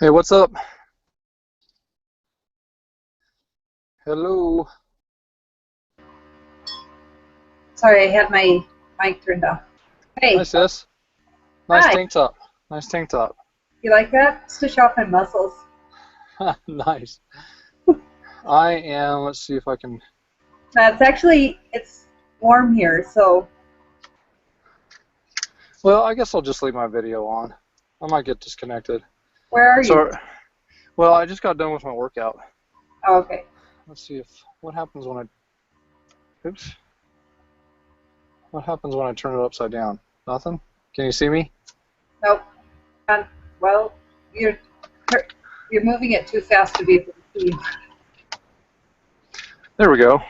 Hey, what's up? Hello. Sorry, I had my mic turned off. Hi, Hey, sis. Nice hi. tank top. Nice tank top. You like that? It's to show off my muscles. Nice. I am, let's see if I can. It's warm here, so Well, I guess I'll just leave my video on. I might get disconnected. where are you? So, well, I just got done with my workout. Oh, okay. Let's see what happens when oops. What happens when I turn it upside down? Nothing? Can you see me? Nope. Well, you're you're moving it too fast to be able to see. There we go.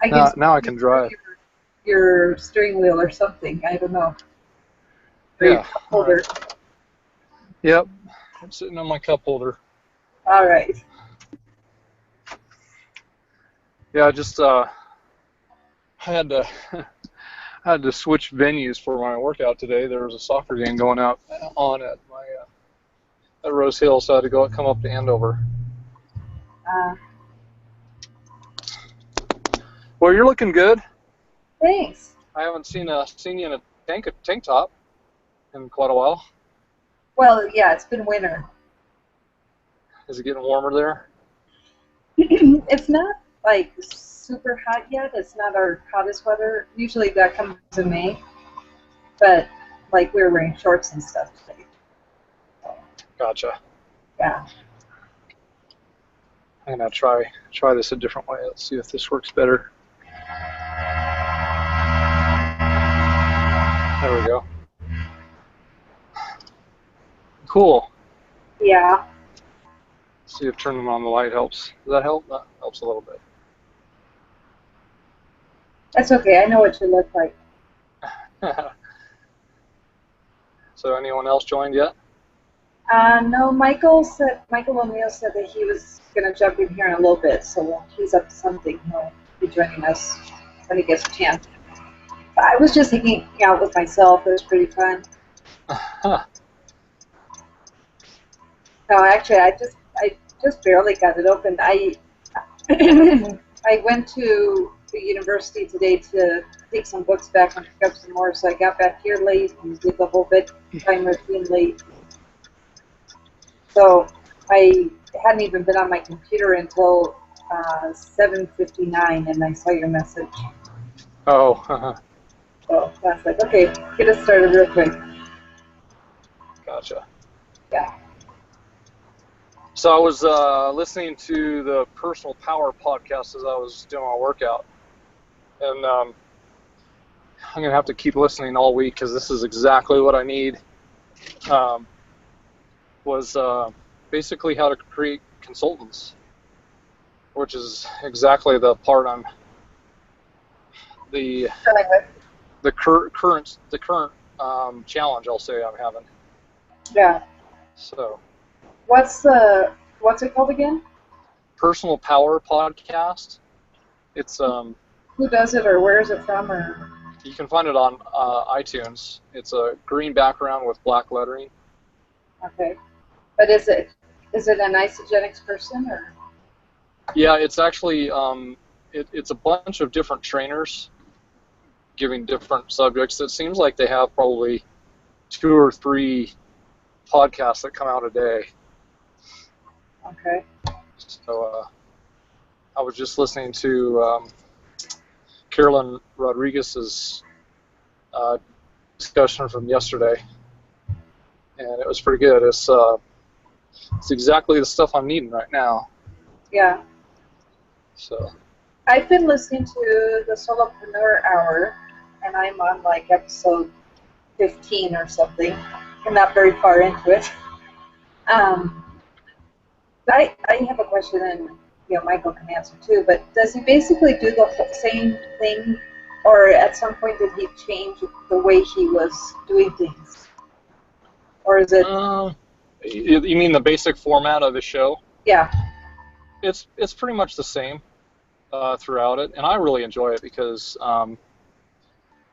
I can Now I see can drive. your steering wheel or something. I don't know. Or your Yeah. cup All right. holder. Yep. I'm sitting on my cup holder. All right. Yeah, I had to I had to switch venues for my workout today. There was a soccer game going on at Rose Hill, so I had to come up to Andover. Uh, Well, you're looking good. Thanks. I haven't seen you in a tank top in quite a while. Well, yeah, it's been winter. Is it getting warmer there? It's not like super hot yet. It's not our hottest weather. Usually that comes in May. But like we were wearing shorts and stuff today. Gotcha. Yeah. I'm gonna try this a different way. Let's see if this works better. There we go. Cool. Yeah. Let's see if turning on the light helps. Does that help? That helps a little bit. That's okay. I know what you look like. So anyone else joined yet? No, Michael O'Neill said that he was going to jump in here in a little bit, so he's up to something. He'll be joining us when he gets a chance. I was just hanging out with myself. It was pretty fun. No, actually, I just barely got it open. I went to the university today to take some books back and pick up some more, so I got back here late and did the whole bedtime routine late. So I hadn't even been on my computer until 7:59, and I saw your message. Oh, So I was like, okay, get us started real quick. gotcha. Yeah. So I was listening to the Personal Power podcast as I was doing my workout, and I'm gonna have to keep listening all week because this is exactly what I need. Um, was basically how to create consultants, which is exactly the part I'm the current challenge I'll say I'm having. Yeah. So What's it called again? Personal Power podcast. It's Who does it, or where is it from, or? you can find it on iTunes. It's a green background with black lettering. Okay. But is it an isogenics person, or? Yeah, it's actually it's a bunch of different trainers giving different subjects. It seems like they have probably 2 or 3 podcasts that come out a day. Okay. So I was just listening to Carolyn Rodriguez's discussion from yesterday, and it was pretty good. It's exactly the stuff I'm needing right now. Yeah. So I've been listening to the Solopreneur Hour, and I'm on like episode 15 or something. I'm not very far into it. Um, I have a question, and Michael can answer too. But does he basically do the same thing, or at some point did he change the way he was doing things, or is it? you mean the basic format of the show? Yeah. It's pretty much the same throughout it, and I really enjoy it because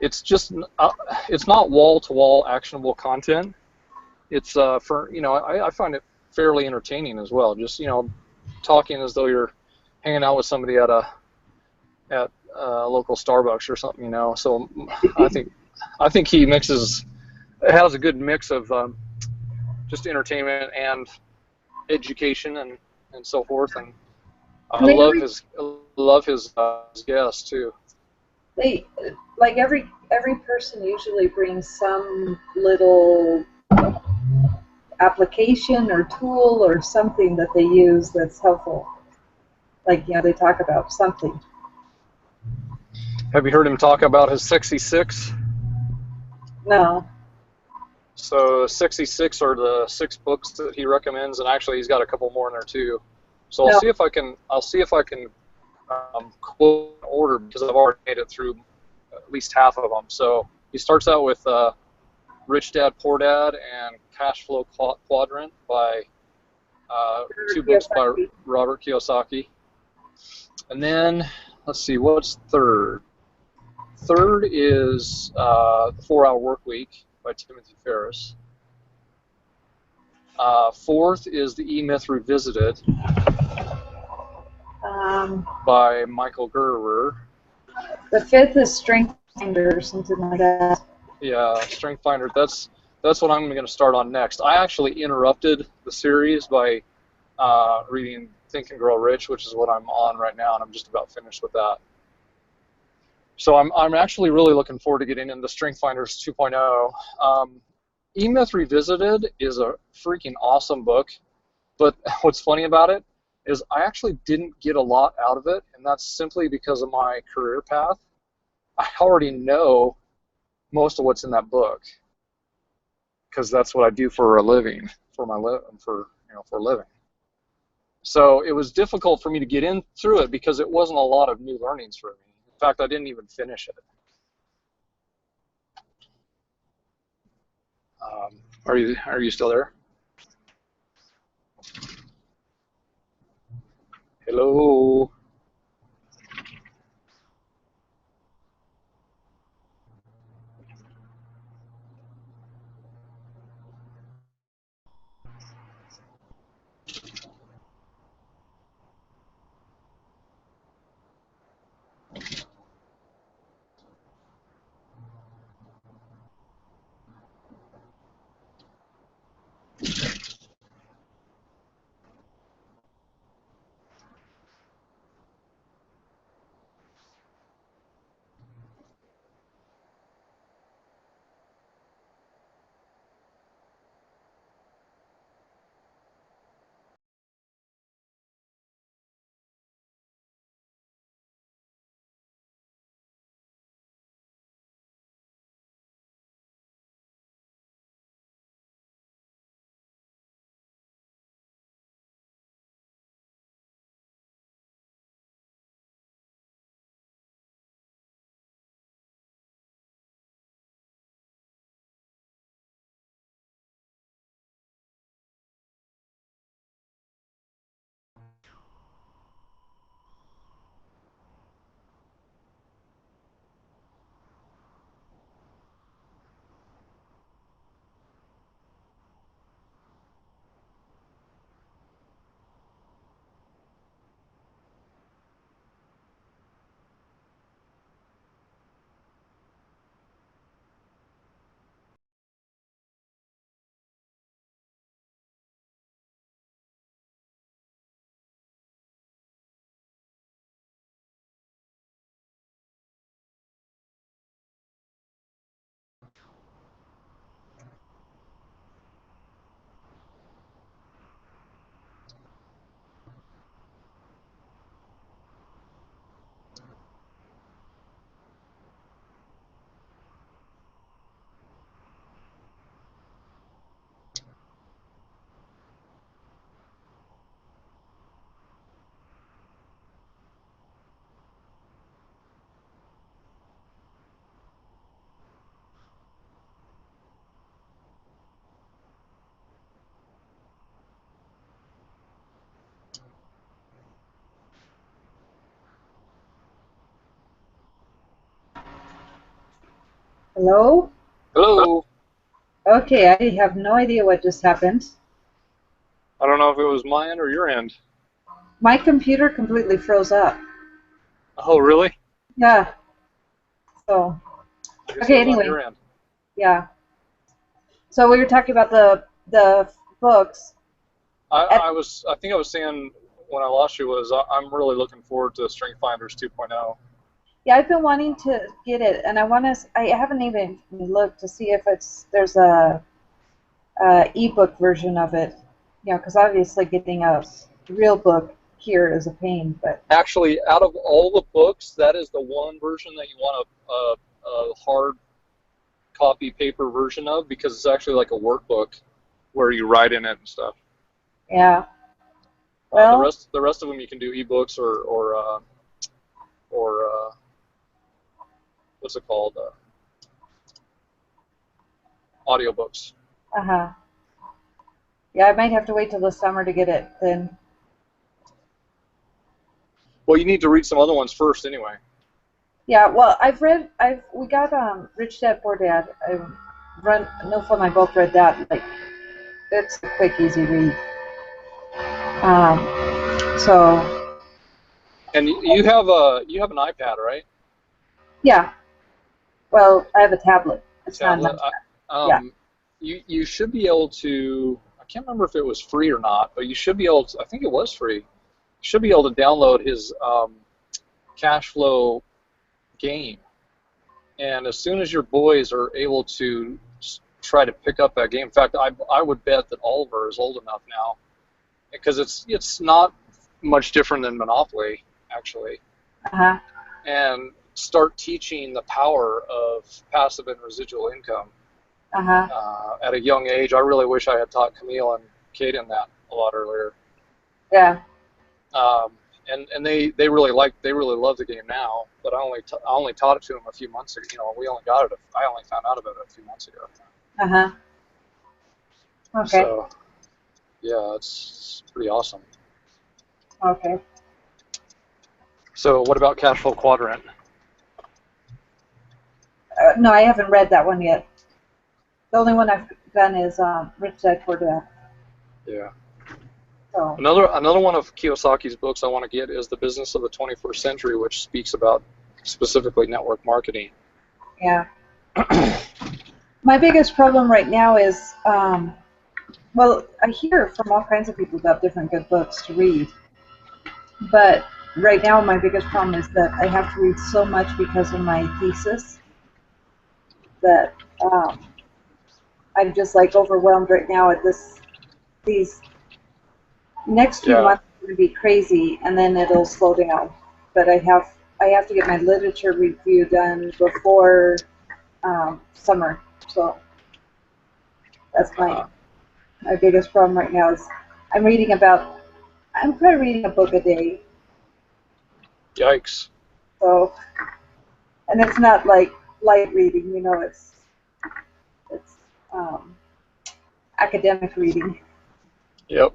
it's just it's not wall-to-wall actionable content. it's for I find it fairly entertaining as well. Just talking as though you're hanging out with somebody at a local Starbucks or something. So I think he has a good mix of just entertainment and education and so forth. And I And they love his guests too. they like every person usually brings some little application or tool or something that they use that's helpful. Like, they talk about something. Have you heard him talk about his 66? No. So 66 are the 6 books that he recommends, and actually he's got a couple more in there too. So I'll No. see if I can quote order because I've already made it through at least half of them. So he starts out with Rich Dad Poor Dad and Cash Flow Quadrant by 2 books by Kiyosaki. Robert Kiyosaki. And then let's see, what's third? Third is The 4-Hour Work Week by Timothy Ferriss. Fourth is The E-Myth Revisited by Michael Gerber. The fifth is Strength Finder or something like that. Yeah, Strength Finder. That's what I'm going to start on next. I actually interrupted the series by reading Think and Grow Rich, which is what I'm on right now, and I'm just about finished with that. So I'm actually really looking forward to getting into Strength Finders 2.0. E-Myth Revisited is a freaking awesome book, but what's funny about it is I actually didn't get a lot out of it, and that's simply because of my career path. I already know most of what's in that book because that's what I do for a living, for a living. So it was difficult for me to get in through it because it wasn't a lot of new learnings for me. In fact, I didn't even finish it. Are you still there? Hello. Hello? Hello. Okay, I have no idea what just happened. I don't know if it was my end or your end. My computer completely froze up. Oh, really? Yeah. So, I guess it okay, was on anyway. your end. Yeah. So we were talking about the books. At, I think I was saying when I lost you was I'm really looking forward to Strength Finders 2.0. yeah, I've been wanting to get it, and I haven't even looked to see if there's a ebook version of it. You know, because obviously getting a real book here is a pain. But Actually, out of all the books, that is the one version that you want a hard copy paper version of because it's actually like a workbook where you write in it and stuff. yeah, The well, rest of them you can do ebooks or what's it called, audiobooks. uh-huh. Yeah, I might have to wait till the summer to get it then. Well, you need to read some other ones first anyway. Yeah, well, we got Rich Dad Poor Dad. Nilf and I both read that. Like, it's a quick, easy read. So, And you have an iPad, right? yeah, well, I have a tablet. It's not an Tablet. iPad. Yeah, You should be able to. I can't remember if it was free or not, but you should be able to. I think it was free. You should be able to download his cash flow game, and as soon as your boys are able to try to pick up that game, in fact, I would bet that Oliver is old enough now because it's not much different than Monopoly actually, uh-huh, and start teaching the power of passive and residual income uh-huh, at a young age. I really wish I had taught Camille and Kaden that a lot earlier. yeah, Um, and they really love the game now. But I only taught it to them a few months ago. You know, we only got it. I only found out about it a few months ago. uh-huh. Okay, So yeah, it's pretty awesome. okay. So what about Cash Flow Quadrant? No, I haven't read that one yet. The only one I've done is Rich Dad Poor Dad. Yeah. So, Another one of Kiyosaki's books I want to get is The Business of the 21st Century, which speaks about specifically network marketing. yeah. My biggest problem right now is, well, I hear from all kinds of people about different good books to read. But right now, my biggest problem is that I have to read so much because of my thesis that I'm just like overwhelmed right now at these next few Yeah. months are going to be crazy, and then it'll slow down. But I have to get my literature review done before summer, so that's Uh, my biggest problem right now is I'm probably reading a book a day, Yikes. so and it's not like light reading, you know, it's um, academic reading. Yep.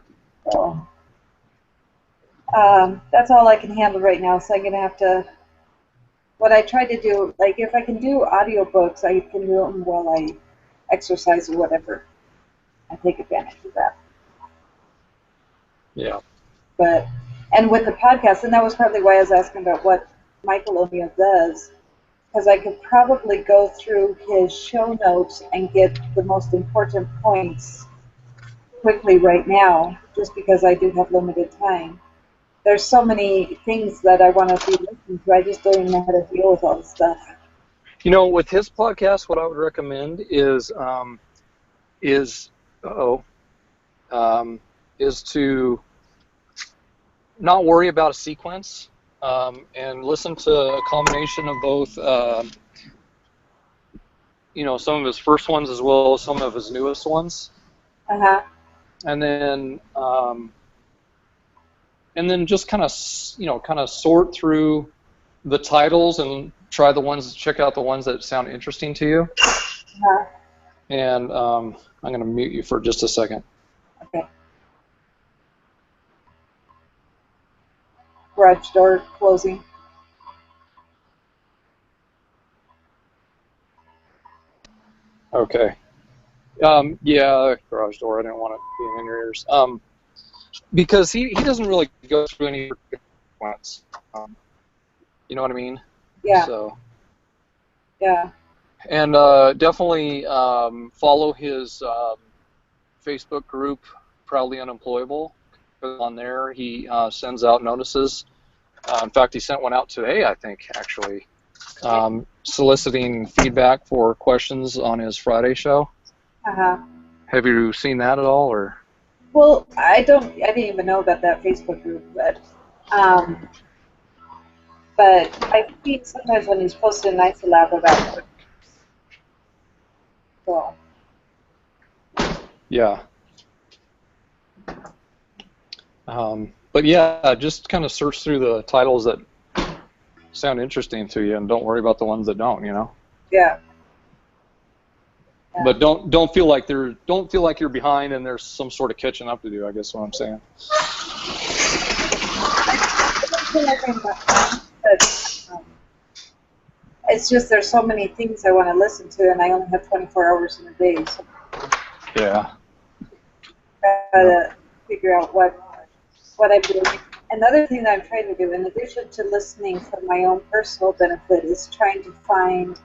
So that's all I can handle right now. So I'm gonna have to. What I try to do, like if I can do audiobooks, I can do them while I exercise or whatever. I take advantage of that. Yeah. But and with the podcast, and that was partly why I was asking about what Michael O'Neill does, because I could probably go through his show notes and get the most important points quickly right now, just because I do have limited time. There's so many things that I want to be listening to. I just don't even know how to deal with all the stuff. You know, with his podcast, what I would recommend is oh is to not worry about a sequence and listen to a combination of both. You know, some of his first ones as well as some of his newest ones, Uh huh. and then just kind of sort through the titles and check out the ones that sound interesting to you. Uh-huh. And I'm going to mute you for just a second. Okay. Garage door closing. Okay. Yeah, garage door. I didn't want it being in your ears. Because he doesn't really go through any points. You know what I mean? Yeah, So, yeah. and definitely follow his Facebook group, Proudly Unemployable. On there, he sends out notices. In fact, he sent one out today, I think, actually, soliciting feedback for questions on his Friday show. Uh-huh. Have you seen that at all, or? Well, I didn't even know about that Facebook group, um, but I see sometimes when he's posted in Isalab about it. So, Yeah. But yeah, just kind of search through the titles that sound interesting to you, and don't worry about the ones that don't. yeah, yeah. But don't feel like you're behind and there's some sort of catching up to do. I guess what I'm saying. I don't feel like I'm behind, but it's just there's so many things I want to listen to, and I only have 24 hours in a day, so Yeah. I gotta figure out what I'm doing. Another thing that I'm trying to do, in addition to listening for my own personal benefit, is trying to find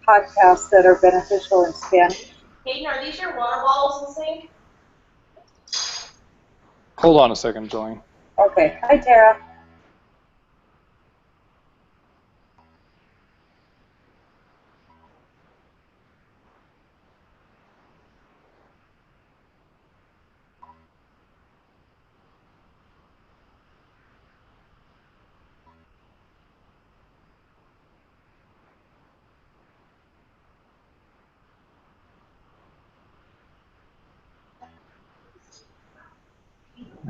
podcasts that are beneficial in Spanish. Hayden, are these your water bottles in the sink? Hold on a second, Jillian. Okay. Hi, Tara.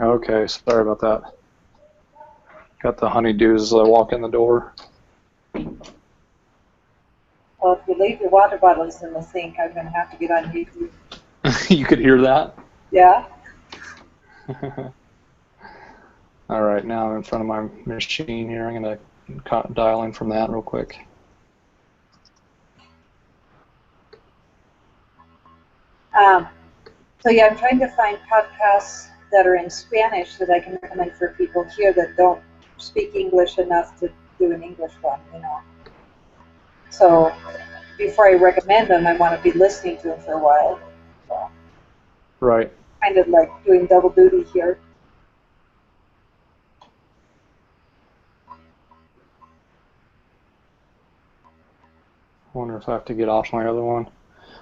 Okay, sorry about that. Got the honeydews as I walk in the door. Well, if you leave your water bottles in the sink, I'm going to have to get on YouTube. You could hear that? Yeah? All right, now I'm in front of my machine here. I'm going to dial in from that real quick. So, yeah, I'm trying to find podcasts that are in Spanish that I can recommend for people here that don't speak English enough to do an English one. So, before I recommend them, I want to be listening to them for a while. So, Right. kind of like doing double duty here. I wonder if I have to get off my other one.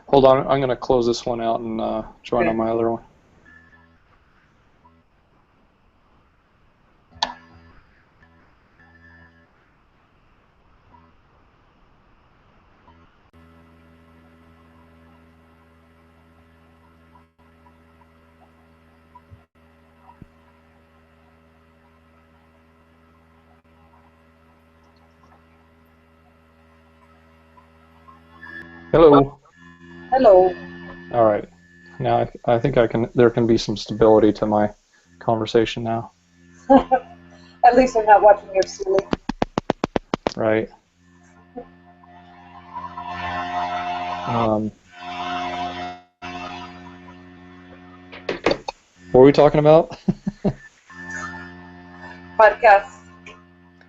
Hold on, I'm going to close this one out and join Okay. on my other one. Hello. Hello. All right. Now I think there can be some stability to my conversation now. At least I'm not watching your ceiling. Right. What were we talking about? Podcasts.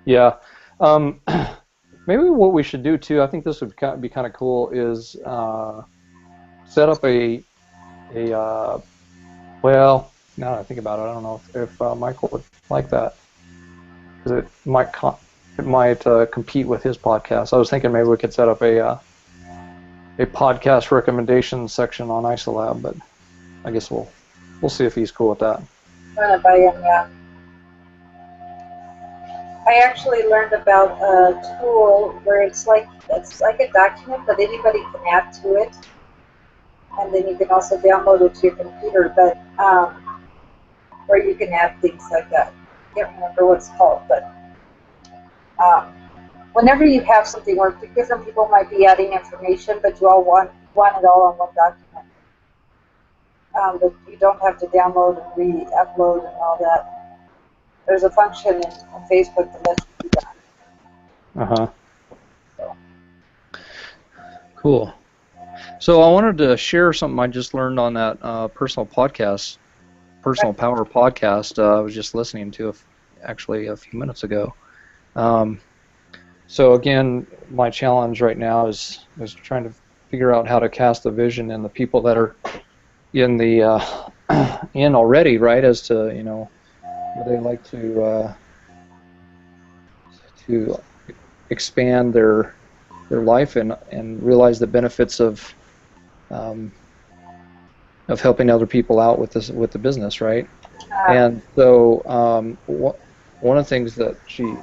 Yeah. Maybe what we should do too, I think this would be kind of cool, is set up well, now that I think about it, I don't know if Michael would like that, because it might compete with his podcast. I was thinking maybe we could set up a podcast recommendation section on Isalab, but I guess we'll see if he's cool with that. I'm gonna buy in, yeah. I actually learned about a tool where it's like a document, but anybody can add to it, and then you can also download it to your computer. But where you can add things like that. I can't remember what it's called, but whenever you have something where different people might be adding information, but you all want it all on one document. But you don't have to download and re-upload and all that. There's a function in Facebook that lets you do that. Uh-huh. So. Cool. So I wanted to share something I just learned on that personal power podcast. I was just listening to actually a few minutes ago. Um, so again, my challenge right now is trying to figure out how to cast the vision in the people that are in the in already, right? As to would they like to expand their life and realize the benefits um, of helping other people out with the business, right? And so one of the things that she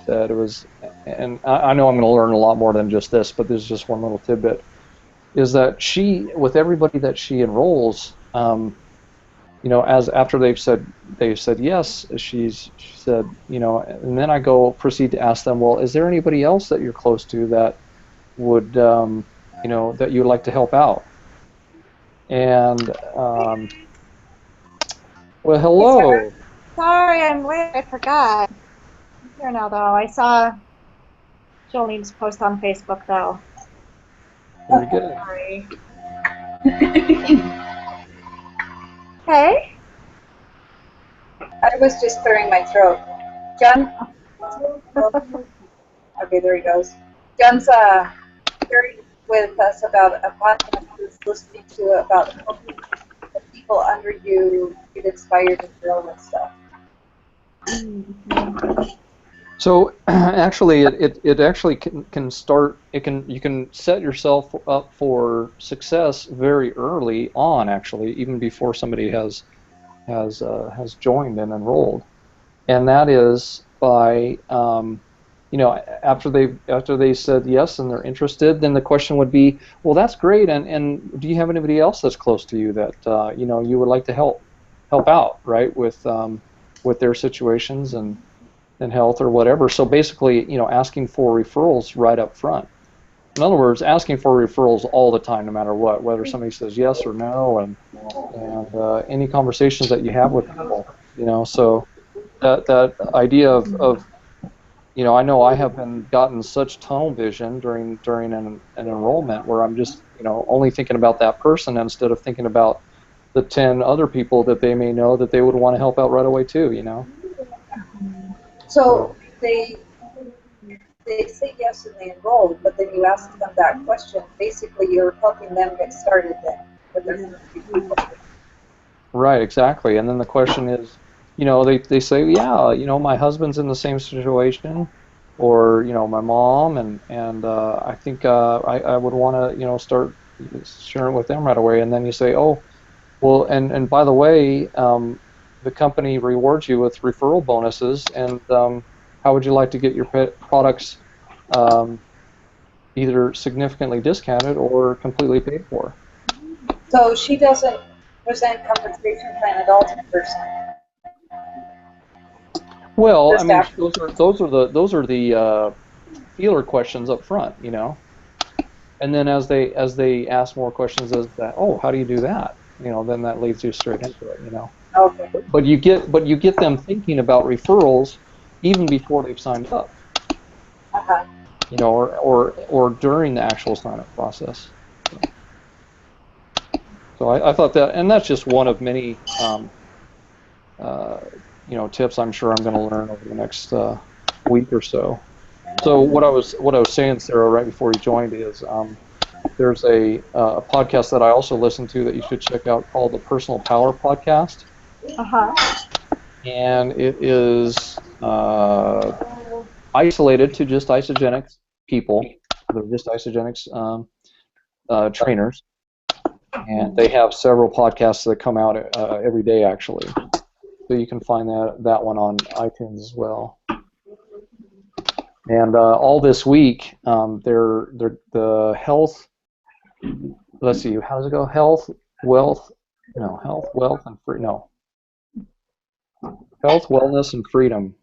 said was, and I know I'm going to learn a lot more than just this, but there's just one little tidbit, is that she, with everybody that she enrolls, as after they've said yes, she said, and then I proceed to ask them, well, is there anybody else that you're close to that would that you'd like to help out? And well, Hey, hello. sorry, I'm late. I forgot. I'm here now, though. I saw Jolene's post on Facebook, though. Very good. Sorry. Hey? I was just clearing my throat. John? Okay, there he goes. John's sharing with us about a podcast he was listening to about helping the people under you get inspired to grow and stuff. So actually, it actually can start. You can set yourself up for success very early on. Actually, even before somebody has joined and enrolled, and that is by after they said yes and they're interested, then the question would be, well, that's great, and do you have anybody else that's close to you that you would like to help out, right, with their situations and health or whatever. So basically, asking for referrals right up front. In other words, asking for referrals all the time, no matter what, whether somebody says yes or no, and any conversations that you have with people, So that idea of I know I have gotten such tunnel vision during an enrollment where I'm just only thinking about that person instead of thinking about the 10 other people that they may know that they would want to help out right away too. So they say yes and they enroll, but then you ask them that question. Basically, you're helping them get started then with their Right, exactly. And then the question is, they say, yeah, my husband's in the same situation, or my mom, and I think I would want to start sharing with them right away. And then you say, oh, well, and by the way, the company rewards you with referral bonuses, and how would you like to get your products um, either significantly discounted or completely paid for? So she doesn't present compensation plan at all to the person. Well, The I mean, staff. those are the feeler questions up front, and then as they ask more questions, as that, oh, how do you do that? Then that leads you straight into it. Okay. But you get them thinking about referrals even before they've signed up, Uh-huh. or during the actual sign up process. So I thought that, and that's just one of many tips I'm sure I'm going to learn over the next week or so. So what I was saying, Sarah, right before you joined is there's a podcast that I also listen to that you should check out called the Personal Power Podcast, and it is isolated to just Isagenix people. They're just Isagenix trainers, and they have several podcasts that come out every day actually. So you can find that one on iTunes as well. And all this week, they're the health. Let's see, how does it go? Health, wealth, and free. No, health, wellness, and freedom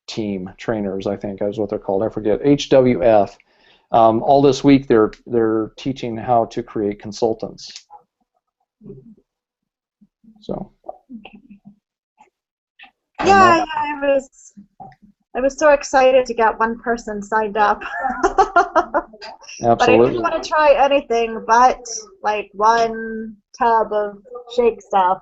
team trainers. I think is what they're called. I forget. HWF. All this week, they're teaching how to create consultants. So. Yeah, I was so excited to get one person signed up. But I didn't Absolutely. want to try anything but like one tub of shake stuff.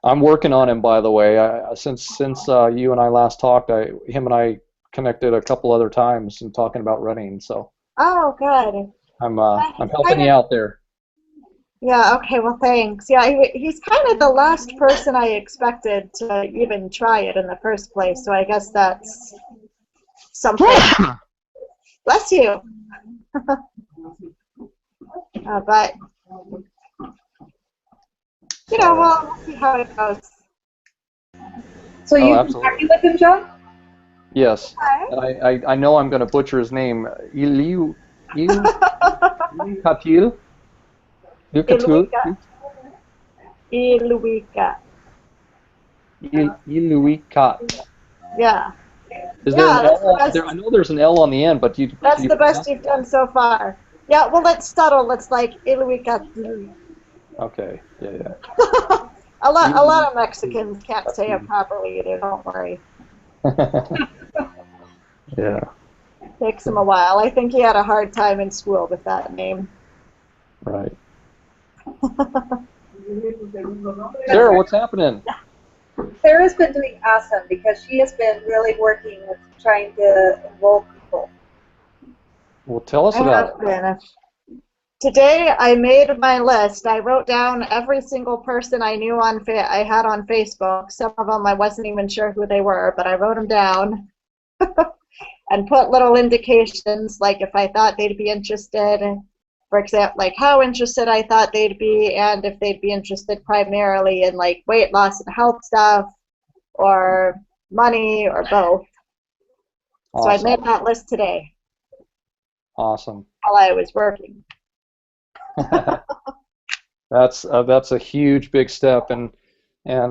I'm working on him, by the way. Since you and I last talked, him and I connected a couple other times and talking about running. So Oh, good. I'm He's helping kind you of, out there. yeah, okay, well, thanks. Yeah, he's kind of the last person I expected to even try it in the first place, so I guess that's something. Bless you. But, we'll see how it goes. So Oh, you've been absolutely. happy with him, John? Yes. Okay. And I know I'm going to butcher his name. Katil? Yukatul? Iluika. Iluika. Iluikat. Yeah. Is there Yeah, an that's the L there? I best. know there's an L on the end, but do That's you the best pronounce you've it right? done so far. Yeah, well, let's settle. It's like Iluika. Okay. Yeah. A lot of Iluikat. Mexicans can't say it properly either. Don't worry. Yeah. Takes him a while. I think he had a hard time in school with that name. Right. Sarah, what's happening? Sarah's been doing awesome because she has been really working with trying to enroll people. Well, tell us I about it. have been. Today I made my list. I wrote down every single person I knew I had on Facebook. Some of them I wasn't even sure who they were, but I wrote them down and put little indications, like if I thought they'd be interested, for example, like how interested I thought they'd be, and if they'd be interested primarily in like weight loss and health stuff, or money, or both. So I made Awesome. that list today Awesome. while I was working. That's a huge big step, and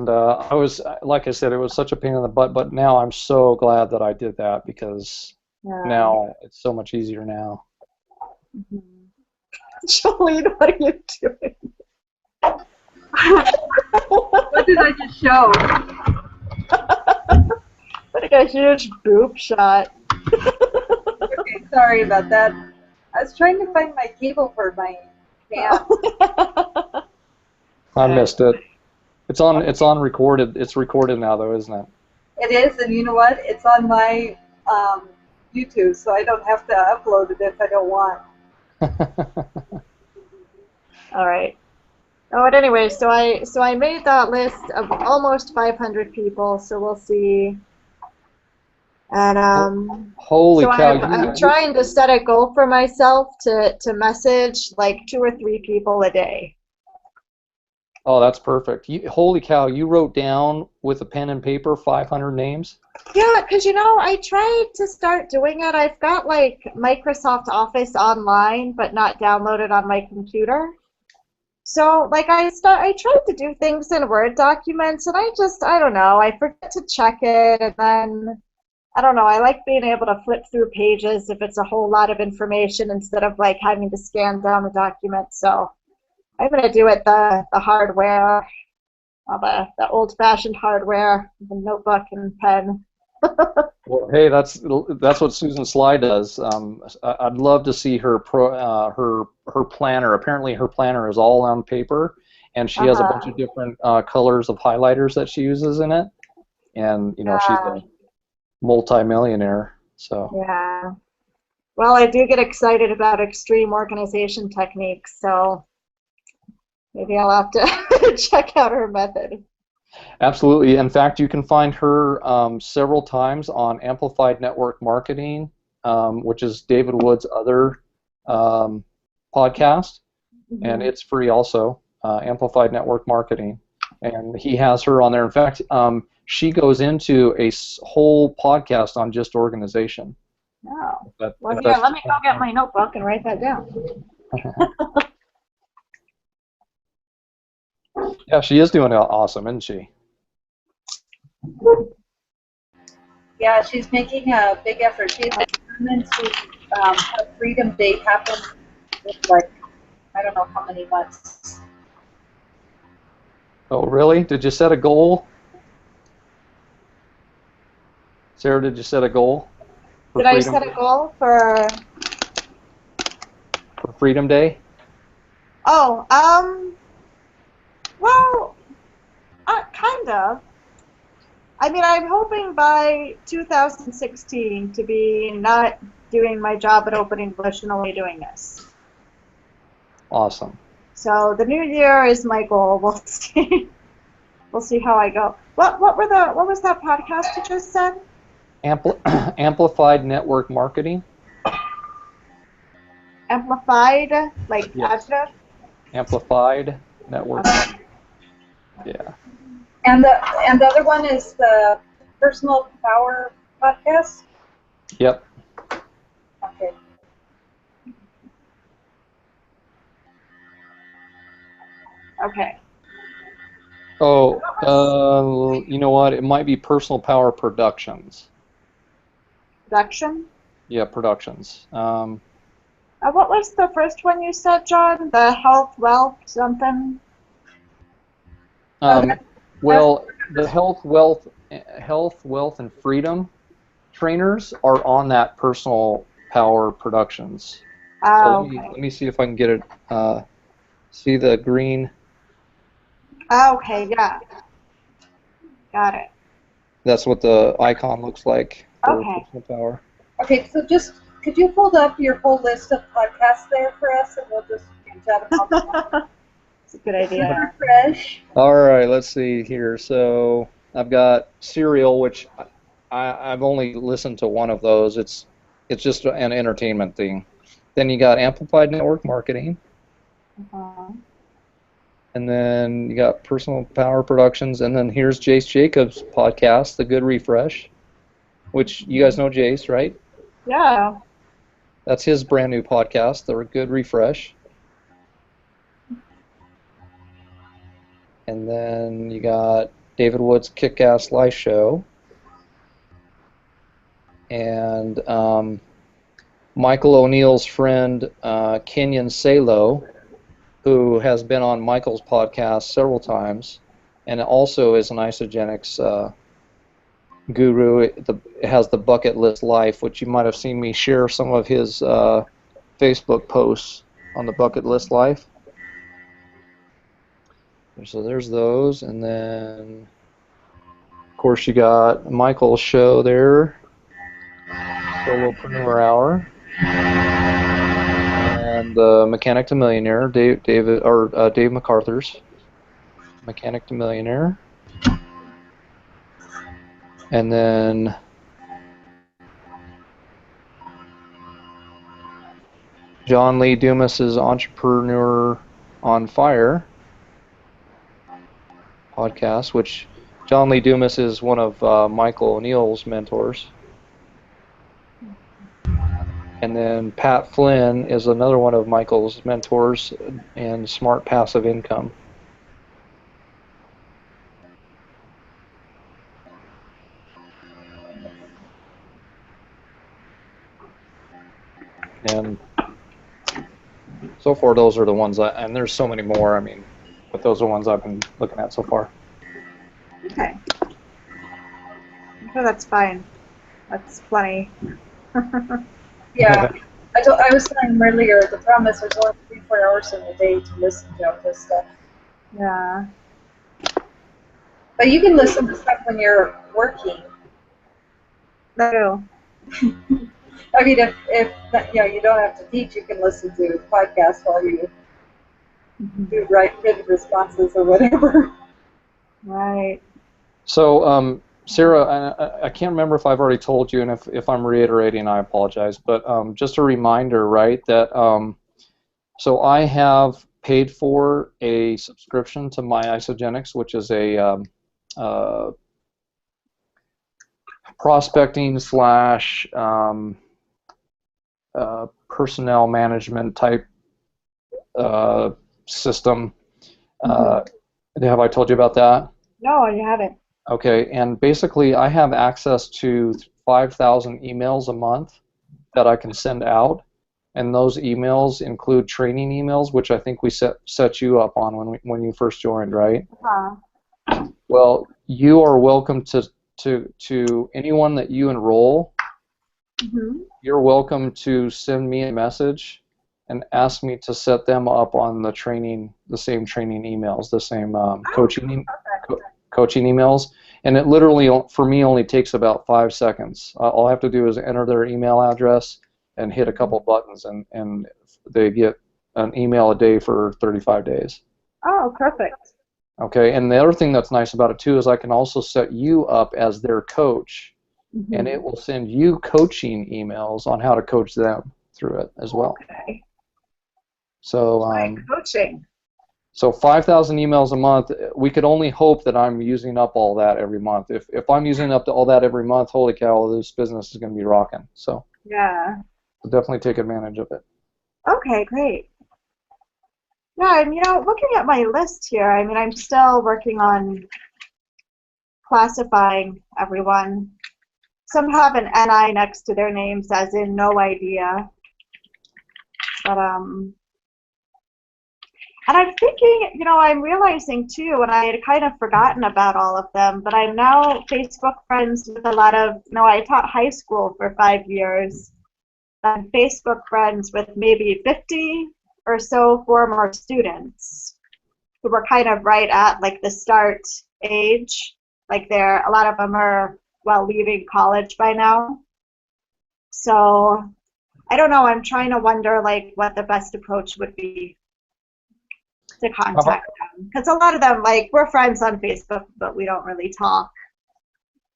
I was, like I said, it was such a pain in the butt, but now I'm so glad that I did that because now it's so much easier now. Jolene, what are you doing? What did I just show? Like a huge boob shot. Okay, sorry about that. I was trying to find my cable for my fan. I missed it. It's on recorded. It's recorded now, though, isn't it? It is, and you know what? It's on my YouTube, so I don't have to upload it if I don't want. All right. Oh, but anyway, so I made that list of almost 500 people. So we'll see. And Holy so cow! I'm trying to set a goal for myself to message like 2 or 3 people a day. Oh, that's perfect. Holy cow! You wrote down with a pen and paper 500 names? Yeah, because I tried to start doing it. I've got like Microsoft Office online, but not downloaded on my computer. So like I tried to do things in Word documents, and I don't know, I forget to check it, and then I don't know, I like being able to flip through pages if it's a whole lot of information instead of like having to scan down the document. So I'm gonna do it the hardware, the old-fashioned hardware, the notebook and pen. Well, hey, that's what Susan Sly does. I'd love to see her her planner. Apparently, her planner is all on paper, and she has a bunch of different colors of highlighters that she uses in it. And she's a multi-millionaire. So Yeah. Well, I do get excited about extreme organization techniques, so maybe I'll have to check out her method. absolutely. In fact, you can find her several times on Amplified Network Marketing, which is David Wood's other podcast, and it's free also. Amplified Network Marketing, and he has her on there. In fact, she goes into a whole podcast on just organization. Oh. Well, here, let me go get my notebook and write that down. Yeah, she is doing awesome, isn't she? Yeah, she's making a big effort. She's determined to have Freedom Day happen in like, I don't know how many months. Oh, really? Did you set a goal? Sarah, did you set a goal? Did I set a goal for? for Freedom Day? Oh, well, kind of. I mean, I'm hoping by 2016 to be not doing my job at Open English and only doing this. Awesome. So the new year is my goal. We'll see. We'll see how I go. What was that podcast you just said? Amplified network marketing. Amplified, like Yes. adjective? Amplified network. Okay. Yeah. And the other one is the Personal Power Podcast. Yep. Okay. Okay. Oh, you know what? It might be Personal Power Productions. Production? Yeah, Productions. What was the first one you said, John? The health, wealth, something? Well, the health, wealth, and freedom trainers are on that Personal Power Productions. So Oh, let okay. me see if I can get it. See the green? Oh, okay, yeah. Got it. That's what the icon looks like for Okay. Personal Power. Okay, so just could you hold up your whole list of podcasts there for us, and we'll just chat about them. It's a good idea. Fresh. All right, let's see here. So I've got Serial, which I've only listened to one of those. It's just an entertainment thing. Then you got Amplified Network Marketing, Uh-huh. and then you got Personal Power Productions, and then here's Jace Jacobs' podcast, The Good Refresh, which you guys know Jace, right? Yeah. That's his brand new podcast, The Good Refresh. And then you got David Wood's Kick-Ass Life Show. And Michael O'Neill's friend, Kenyon Salo, who has been on Michael's podcast several times, and also is an isogenics guru. It has the Bucket List Life, which you might have seen me share some of his Facebook posts on the Bucket List Life. So there's those, and then of course you got Michael's show there, Solopreneur Hour, and the Mechanic to Millionaire, Dave MacArthur's Mechanic to Millionaire, and then John Lee Dumas's Entrepreneur on Fire podcast, which John Lee Dumas is one of Michael O'Neill's mentors. And then Pat Flynn is another one of Michael's mentors in Smart Passive Income. And so far, those are the ones, and there's so many more, I mean, but those are the ones I've been looking at so far. Okay. Okay, that's fine. That's plenty. Yeah. I was saying earlier, the problem is there's only 3-4 hours in the day to listen to all this stuff. Yeah. But you can listen to stuff when you're working. No. I mean, if you don't have to teach, you can listen to podcasts while you do written responses or whatever. Right. So, Sarah, I can't remember if I've already told you, and if I'm reiterating, I apologize. But just a reminder, right, that so I have paid for a subscription to My Isogenics, which is a prospecting slash personnel management type system. Have I told you about that? No, you haven't. Okay, and basically I have access to 5,000 emails a month that I can send out, and those emails include training emails, which I think we set you up on when you first joined, right? Uh-huh. Well, you are welcome to anyone that you enroll. Mm-hmm. You're welcome to send me a message and asked me to set them up on the same training emails, the same coaching emails. And it literally, for me, only takes about 5 seconds. All I have to do is enter their email address and hit a couple buttons, and they get an email a day for 35 days. Oh, perfect. Okay, and the other thing that's nice about it too is I can also set you up as their coach, and it will send you coaching emails on how to coach them through it as well. Okay. So coaching. So 5,000 emails a month. We could only hope that I'm using up all that every month. If I'm using up all that every month, holy cow, this business is going to be rocking. So yeah, we'll definitely take advantage of it. Okay, great. Yeah, and looking at my list here, I mean, I'm still working on classifying everyone. Some have an NI next to their names, as in no idea. But and I'm thinking, I'm realizing too, and I had kind of forgotten about all of them, but I'm now Facebook friends with a lot of, I taught high school for 5 years. I'm Facebook friends with maybe 50 or so former students who were kind of right at like the start age. Like a lot of them are, leaving college by now. So I don't know, I'm trying to wonder like what the best approach would be to contact them. Because a lot of them, like, we're friends on Facebook, but we don't really talk.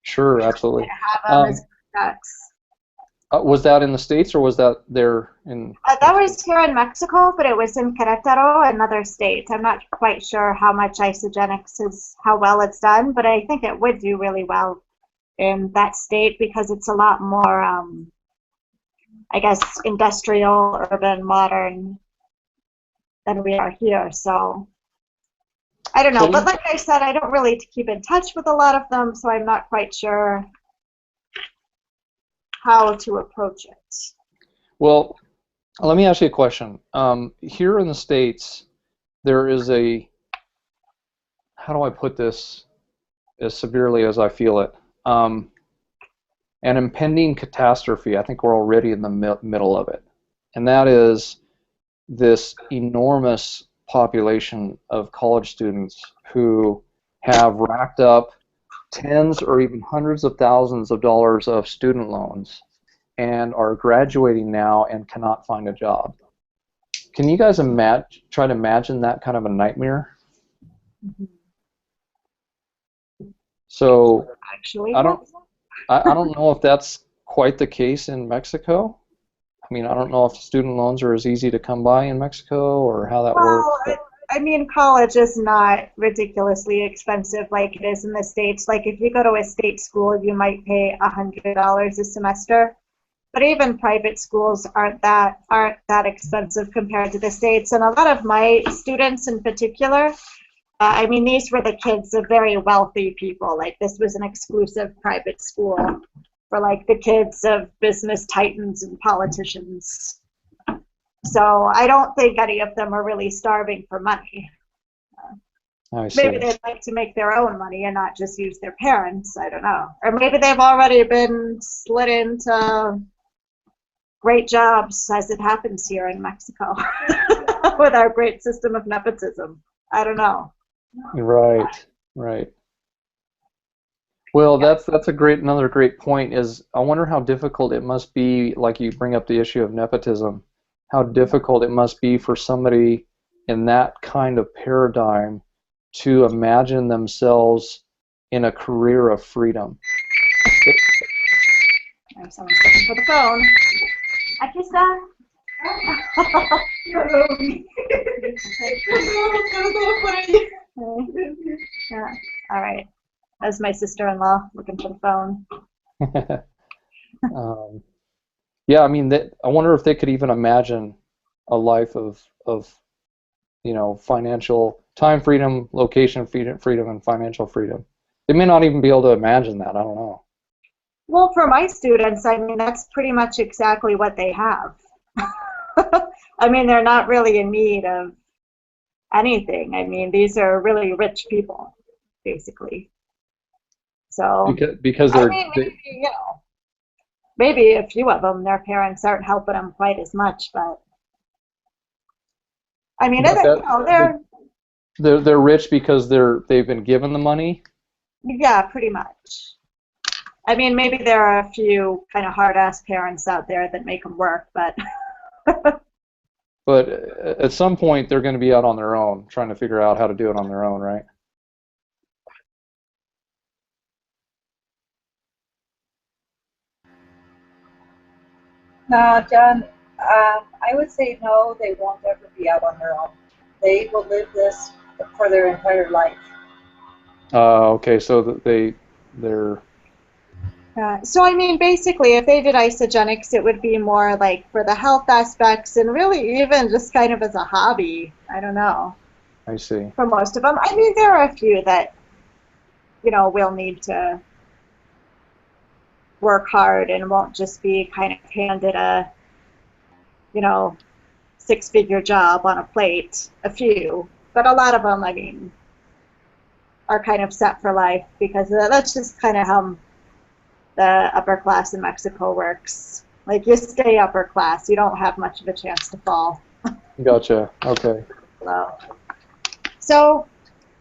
Sure, absolutely. Have them as contacts. Was that in the States, or was that there in? That was here in Mexico, but it was in Querétaro, another state. I'm not quite sure how much Isagenix is, how well it's done, but I think it would do really well in that state because it's a lot more, I guess, industrial, urban, modern than we are here. So I don't know, but like I said, I don't really keep in touch with a lot of them, so I'm not quite sure how to approach it. Well, let me ask you a question. Here in the States, there is how do I put this as severely as I feel it? An impending catastrophe. I think we're already in the middle of it. And that is this enormous population of college students who have racked up tens or even hundreds of thousands of dollars of student loans and are graduating now and cannot find a job. Can you guys try to imagine that kind of a nightmare? So actually, I don't know if that's quite the case in Mexico. I mean, I don't know if student loans are as easy to come by in Mexico or how that works. I mean, college is not ridiculously expensive like it is in the States. Like, if you go to a state school, you might pay $100 a semester. But even private schools aren't that expensive compared to the States. And a lot of my students in particular, I mean, these were the kids of very wealthy people. Like, this was an exclusive private school for like the kids of business titans and politicians. So I don't think any of them are really starving for money. Maybe they'd like to make their own money and not just use their parents. I don't know. Or maybe they've already been slid into great jobs, as it happens here in Mexico with our great system of nepotism. I don't know. Right. Well, that's another great point. Is I wonder how difficult it must be. Like you bring up the issue of nepotism, how difficult it must be for somebody in that kind of paradigm to imagine themselves in a career of freedom. Someone's looking for the phone. Aquí está. Yeah. All right. That's my sister-in-law looking for the phone. Yeah, I mean, I wonder if they could even imagine a life of financial time freedom, location freedom, and financial freedom. They may not even be able to imagine that. I don't know. Well, for my students, I mean, that's pretty much exactly what they have. I mean, they're not really in need of anything. I mean, these are really rich people, basically. So because they're, maybe a few of them, their parents aren't helping them quite as much, but I mean, But you know, they're rich because they've been given the money. yeah, pretty much. I mean, maybe there are a few kind of hard-ass parents out there that make them work, but But at some point, they're going to be out on their own, trying to figure out how to do it on their own, right? No, John, I would say no, they won't ever be out on their own. They will live this for their entire life. Okay, so they're so I mean, basically, if they did isogenics, it would be more like for the health aspects and really even just kind of as a hobby. I don't know. I see. For most of them, I mean, there are a few that, you know, will need to work hard and won't just be kind of handed a, you know, six-figure job on a plate. A few, but a lot of them, I mean, are kind of set for life because that's just kind of how the upper class in Mexico works. Like, you stay upper class, you don't have much of a chance to fall. Gotcha. Okay. So,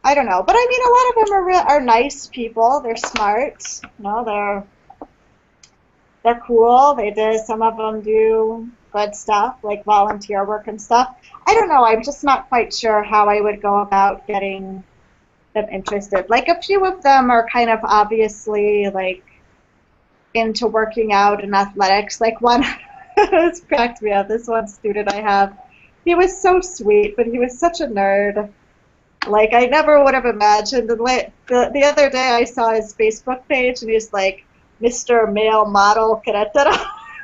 I don't know, but I mean, a lot of them are nice people. They're smart. You know, they're cool. Some of them do good stuff, like volunteer work and stuff. I don't know. I'm just not quite sure how I would go about getting them interested. Like, a few of them are kind of obviously like into working out and athletics. Like, one, it's cracked me up. This one student I have, he was so sweet, but he was such a nerd. Like, I never would have imagined. And the other day I saw his Facebook page, and he's like, Mr. Male Model Querétaro.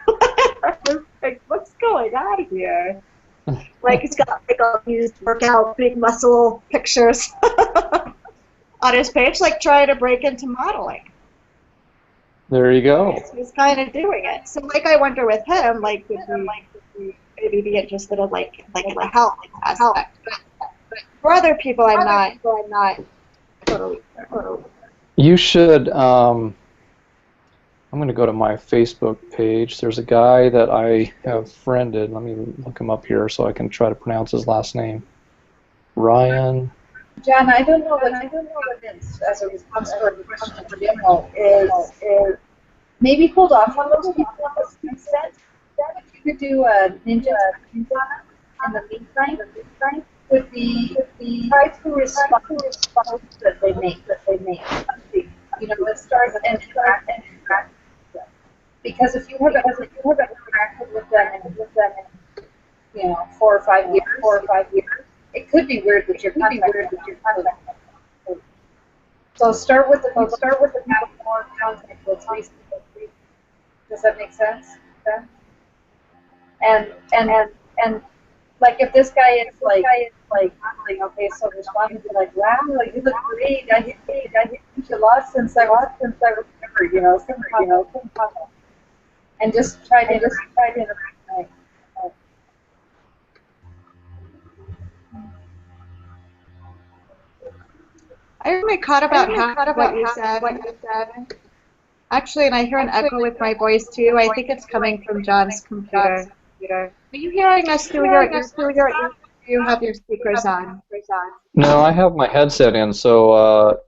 I was like, what's going on here? Like, he's got like all these workout, big muscle pictures on his page, like trying to break into modeling. There you go. He's kind of doing it. So, like, I wonder with him, like, would he maybe be interested in like the health aspect? But for other people, I'm not totally. You should. I'm going to go to my Facebook page. There's a guy that I have friended. Let me look him up here so I can try to pronounce his last name. Ryan. John, I don't know what is as a response to our question in general is maybe hold off on those people instead. If you could do a ninja in the meantime, would be try to respond to the responses that they make. You know, let's start with interact. Because if you haven't interacted with them in, you know, 4 or 5 years, it could be weird that you're contacting. So start with the have more contact with recent. Does that make sense? And like if this guy is like okay, so respond to be like, wow, like you look great. I hit you lost since I was remember, you know, and just try to interact. I only caught about half what you said. Actually, and I hear an echo with my voice too. I think it's coming from John's computer. Are you hearing us through your ears? You have your speakers on. No, I have my headset in, so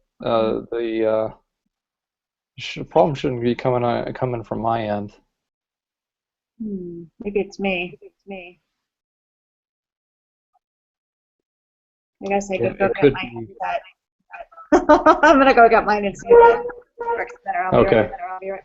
problem shouldn't be coming from my end. Maybe it's me. I guess I could go get my headset. I'm gonna go get mine and see if it works better. I'll be right back.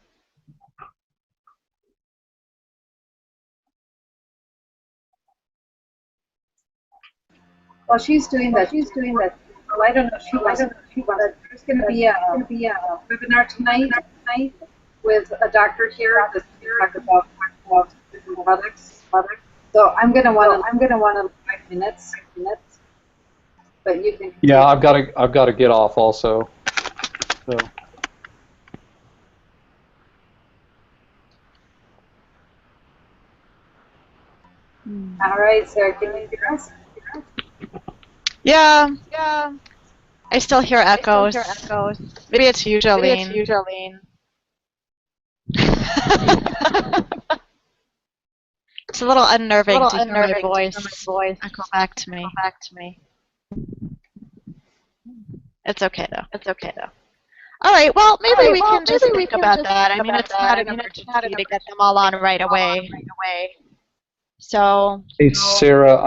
While she's doing that, well, I don't know. She was. There's going to be a webinar tonight with a doctor here that's talk about products. So I'm going to want 5 minutes. But you can. Yeah, I've got to get off also. So. All right, Sarah, can you hear us? Yeah. I still hear echoes. Maybe it's you, Jolene. So a little unnerving to hear my voice echo back to me. It's okay though. All right. Well, maybe we can just think about that. I mean, it's not an emergency to get them all on right away. So. Hey Sarah,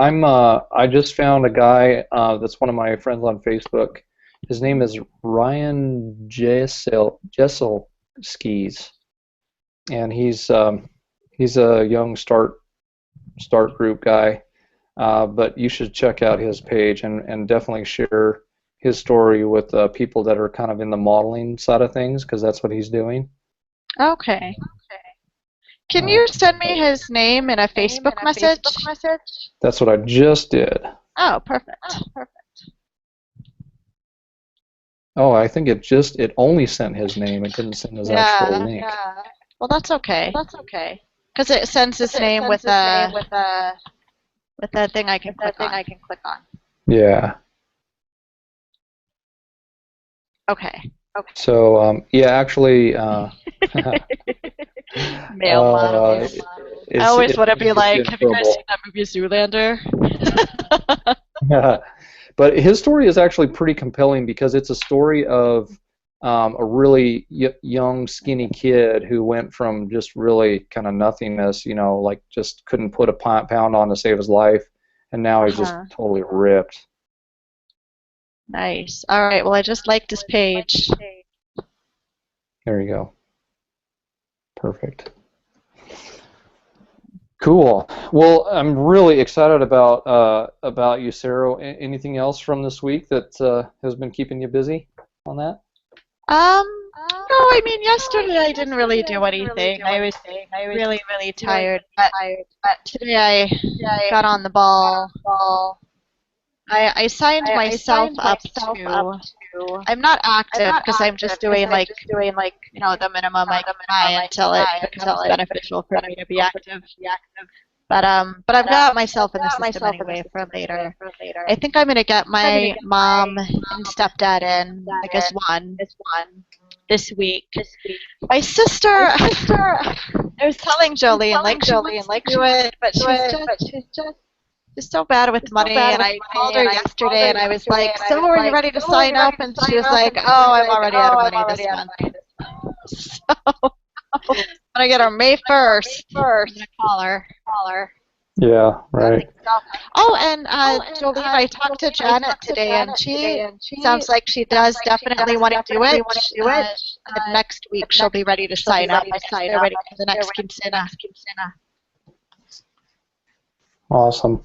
I just found a guy that's one of my friends on Facebook. His name is Ryan Jessel Skis, and he's a young start group guy. But you should check out his page and definitely share his story with people that are kind of in the modeling side of things, because that's what he's doing. Okay. Can you send me his name in a Facebook message? That's what I just did. Oh, perfect. Oh, I think it only sent his name. It didn't send his actual link. Well, that's okay. Because it sends his name with a thing I can click on. Yeah. Okay. So yeah, actually, Male models. I always want to be like, have you guys seen that movie Zoolander? But his story is actually pretty compelling because it's a story of a really young, skinny kid who went from just really kind of nothingness, like just couldn't put a pound on to save his life, and now he's just totally ripped. Nice. All right. Well, I just liked his page. There you go. Perfect. Cool. Well, I'm really excited about you, Sarah. Anything else from this week that has been keeping you busy on that? No, I mean, yesterday I didn't really do anything. I was really, really tired. But today I got on the ball. I signed myself up to. I'm not active because I'm just doing like the minimum I can buy until it becomes beneficial for me to be active. But I've got myself in the system anyway for later. I think I'm gonna get my mom and stepdad in. I guess one this week. My sister. I was telling Jolene like she wants to do it, but she's so bad with money, and I called her yesterday, and I was like, so are you ready to sign up? And she was like, oh, I'm already out of money this month. So, I'm going to get her May 1st. I'm going to call her. Yeah, right. Oh, and Jolene, I talked to Janet today, and she sounds like she does definitely want to do it. And next week she'll be ready to sign up. They're ready for the next quinceañera. Awesome.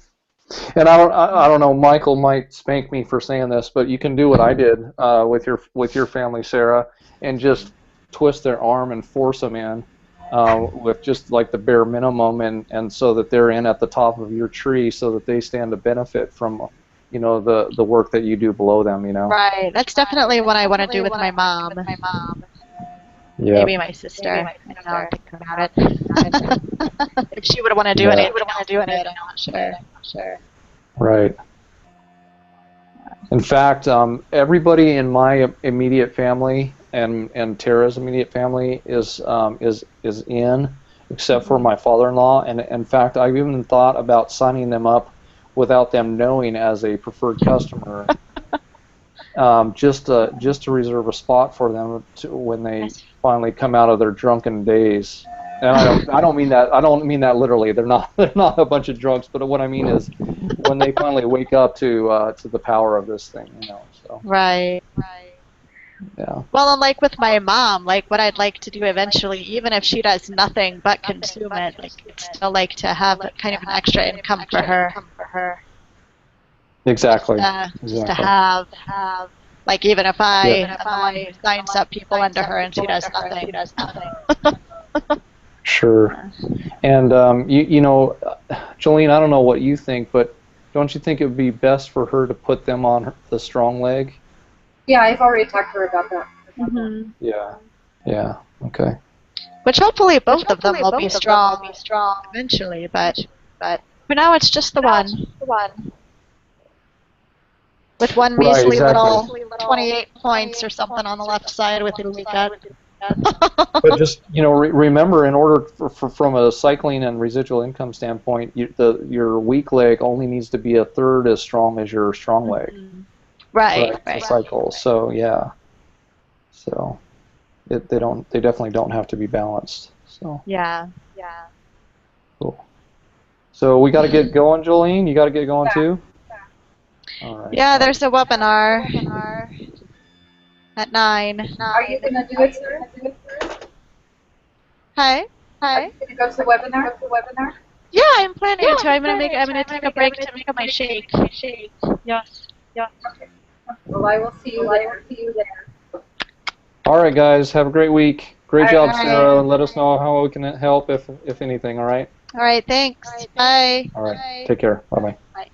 And I don't know, Michael might spank me for saying this, but you can do what I did with your family, Sarah, and just twist their arm and force them in with just like the bare minimum, and so that they're in at the top of your tree, so that they stand to benefit from the work that you do below them. Right. That's definitely what I want to do with my mom. Yeah. Maybe my sister. I don't know. I'm thinking about it. If she would want to do it, I'm not sure. Right. In fact, everybody in my immediate family and Tara's immediate family is in, except for my father-in-law. And in fact, I've even thought about signing them up without them knowing as a preferred customer. Just to reserve a spot for them when they finally come out of their drunken days. And I don't mean that literally. They're not a bunch of drunks. But what I mean is when they finally wake up to the power of this thing. So. Right. Yeah. Well, and like with my mom, like what I'd like to do eventually, even if she does nothing but consume it, like it's still like to have kind of an extra income for her. Exactly. Just to have, like even if I sign up people under her and she does nothing. Sure. And Jolene, I don't know what you think, but don't you think it would be best for her to put them on the strong leg? Yeah, I've already talked to her about that. Mm-hmm. Yeah. Okay. Which hopefully both of them will be strong eventually, but for now it's just the one. With one measly little 28 points or something on the left side with a weekend. But just remember, in order from a cycling and residual income standpoint, your weak leg only needs to be a third as strong as your strong leg. Right. To cycle. So yeah. So they definitely don't have to be balanced. So Yeah. cool. So we got to get going, Jolene. You got to get going too. All right. Yeah, there's a webinar at 9. Are you gonna do it, sir? Hi. Are you gonna go to the webinar? Yeah, I'm planning to. I'm gonna take a break to make my shake. Yes. Okay. Well, I will see you there. All right, guys. Have a great week. Great All job, right. Sarah. And let us know how we can help if anything. All right. All right, thanks. Bye. All right. Take care. Bye bye.